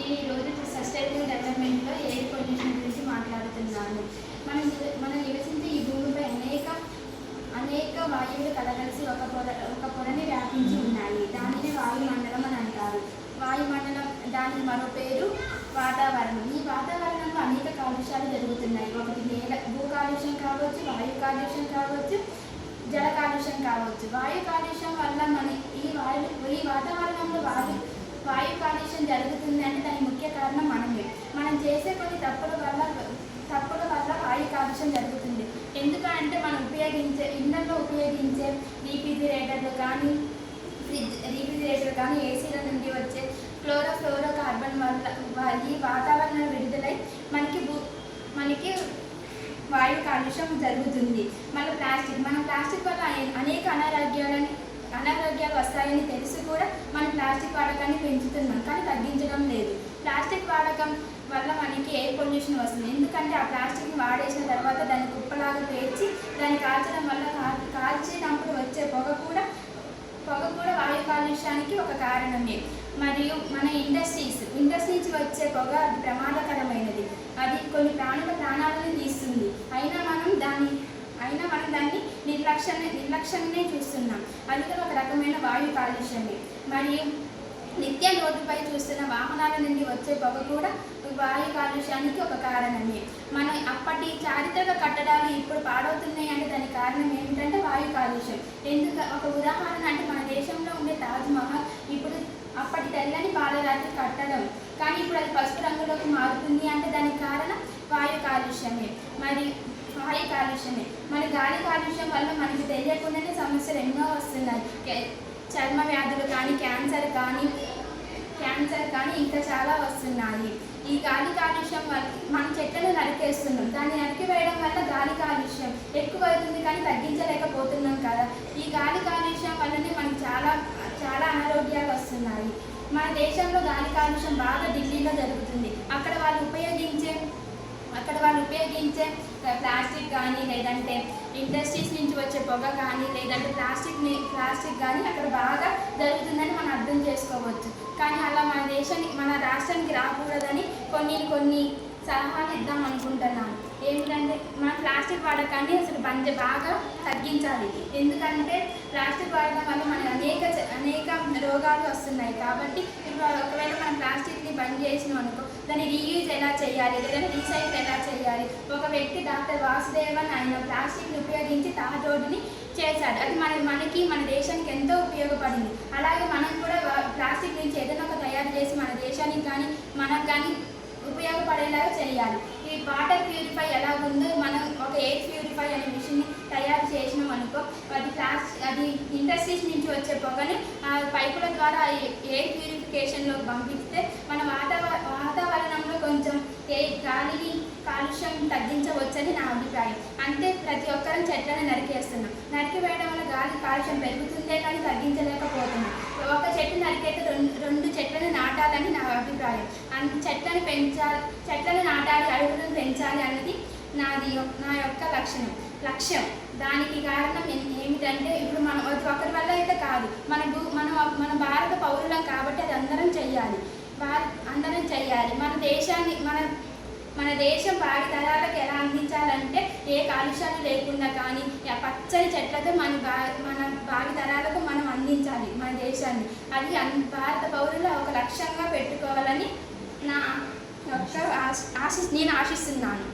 ఈరోజు సస్టైనబుల్ డెవలప్మెంట్లో air pollution గురించి మాట్లాడుతున్నాను. మనం నివసించే ఈ భూమిపై అనేక వాయువులు కలగలిసి ఒక పొరని వ్యాపించి ఉన్నాయి. దానిని వాయుమండలం అని అంటారు. వాయుమండలం దానికి మరో పేరు వాతావరణం. ఈ వాతావరణంలో అనేక కాలుష్యాలు జరుగుతున్నాయి. ఒకటి భూ కాలుష్యం కావచ్చు, వాయు కాలుష్యం కావచ్చు, జల కాలుష్యం కావచ్చు. వాయు కాలుష్యం వల్ల ఈ వాతావరణంలో వాయు కాలుష్యం జరుగుతుంది అంటే దాని ముఖ్య కారణం మనమే. మనం చేసే కొన్ని తప్పుల వల్ల వాయు కాలుష్యం జరుగుతుంది. ఎందుకంటే మనం ఇళ్లలో ఉపయోగించే రీఫ్రిజిరేటర్లు కానీ ఏసీల నుండి వచ్చే క్లోరోఫ్లోరో కార్బన్ వల్ల ఈ వాతావరణం విడుదలై మనకి వాయు కాలుష్యం జరుగుతుంది. మనం ప్లాస్టిక్ వల్ల అనేక అనారోగ్యాలు వస్తాయని తెలిసి కూడా మనం ప్లాస్టిక్ వాడకాన్ని పెంచుతున్నాం, కానీ తగ్గించడం లేదు. ప్లాస్టిక్ వాడకం వల్ల మనకి ఎయిర్ పొల్యూషన్ వస్తుంది. ఎందుకంటే ఆ ప్లాస్టిక్ని వాడేసిన తర్వాత దాన్ని కుప్పలాగా పేర్చి దాన్ని కాల్చడం వల్ల కాల్చినప్పుడు వచ్చే పొగ కూడా వాయు కాలుష్యానికి ఒక కారణమే. మరియు మన ఇండస్ట్రీస్ నుంచి వచ్చే పొగ అది ప్రమాదకరమైనది. అది కొన్ని ప్రాణాలను తీస్తుంది. అయినా మనం దాన్ని నిర్లక్ష్యంగానే చూస్తున్నాం. అది కూడా ఒక రకమైన వాయు కాలుష్యమే. మరియు నిత్యం రోడ్డుపై చూస్తున్న వాహనాల నుండి వచ్చే పొగ కూడా వాయు కాలుష్యానికి ఒక కారణమే. అప్పటి చారిత్రక కట్టడాలు ఇప్పుడు పాడవుతున్నాయి అంటే దానికి కారణం ఏమిటంటే వాయు కాలుష్యం. ఒక ఉదాహరణ అంటే మన దేశంలో ఉండే తాజ్మహల్ ఇప్పుడు అప్పటి తెల్లని పాలరాతి కట్టడం, కానీ ఇప్పుడు అది పసుపు రంగులోకి మారుతుంది అంటే దానికి కారణం వాయు కాలుష్యమే. మరి గాలి కాలుష్యం వల్ల మనకి తెలియకుండానే సమస్యలు ఎన్నో వస్తున్నాయి. చర్మ వ్యాధులు కానీ క్యాన్సర్ కానీ ఇంకా చాలా వస్తున్నాయి. ఈ గాలి కాలుష్యం వల్ల మనం చెట్లను నరికేస్తున్నాం. దాన్ని నరికివేయడం వల్ల గాలి కాలుష్యం ఎక్కువ అవుతుంది, కానీ తగ్గించలేకపోతున్నాం కదా. ఈ గాలి కాలుష్యం వల్లనే మనకి చాలా అనారోగ్యాలు వస్తున్నాయి. మన దేశంలో గాలి కాలుష్యం బాగా ఢిల్లీలో జరుగుతుంది. అక్కడ వాళ్ళు ఉపయోగించే ప్లాస్టిక్ కానీ, లేదంటే ఇండస్ట్రీస్ నుంచి వచ్చే పొగ కానీ, లేదంటే ప్లాస్టిక్ కానీ అక్కడ బాగా జరుగుతుందని మనం అర్థం చేసుకోవచ్చు. కానీ అలా మన రాష్ట్రానికి రాకూడదని కొన్ని సలహాలు ఇద్దాం అనుకుంటున్నాను. ఏంటంటే మన ప్లాస్టిక్ వాడకాన్ని అసలు బాగా తగ్గించాలి. ఎందుకంటే ప్లాస్టిక్ వాడడం వల్ల మనకు అనేక రోగాలు వస్తున్నాయి. కాబట్టి ఇప్పుడు ఒకవేళ మనం ప్లాస్టిక్ని బంద్ చేసినాం అనుకో, దాన్ని రీయూజ్ ఎలా చేయాలి, లేదంటే రీసైకిల్ ఎలా చేయాలి. ఒక వ్యక్తి డాక్టర్ వాసుదేవన్ ఆయన ప్లాస్టిక్ని ఉపయోగించి తార్ రోడ్డుని చేశాడు. అది మన దేశానికి ఎంతో ఉపయోగపడింది. అలాగే మనం కూడా ప్లాస్టిక్ నుంచి ఏదైనా ఒక తయారు చేసి మన దేశానికి కానీ మనకు కానీ ఉపయోగపడేలాగా చేయాలి. ఈ వాటర్ ప్యూరిఫై ఎలాగుందో మనం ఒక ఎయిర్ ప్యూరిఫై అనే మిషన్ని తయారు చేసినాం అనుకో, అది ఇండస్ట్రీస్ నుంచి వచ్చే పొగని ఆ పైపుల ద్వారా ఎయిర్ ప్యూరిఫికేషన్లోకి పంపిస్తే మన వాతావరణంలో కొంచెం గాలిని కాలుష్యం తగ్గించవచ్చని నా అభిప్రాయం. అంటే ప్రతి ఒక్కరం చెట్లను నరికేస్తున్నాం. నరికివేయడం వల్ల గాలి కాలుష్యం పెరుగుతుందే కానీ తగ్గించలేకపోతున్నాం. ఒక చెట్టు నరికైతే 2 చెట్లను నాటాలని నా అభిప్రాయం. చెట్లను నాటాలి, అడవులను పెంచాలి అన్నది నా యొక్క లక్ష్యం. దానికి కారణం ఏమిటంటే ఇప్పుడు మనం ఒకరి వల్ల అయితే కాదు, మన భారత పౌరులం కాబట్టి అది అందరం చెయ్యాలి. మన దేశం భావి తరాలకు ఎలా అందించాలంటే ఏ కాలుష్యాలు లేకుండా కానీ పచ్చని చెట్లతో మన భావి తరాలకు మనం అందించాలి మన దేశాన్ని. అది భారత పౌరుల ఒక లక్ష్యంగా పెట్టుకోవాలని నేను ఆశిస్తున్నాను.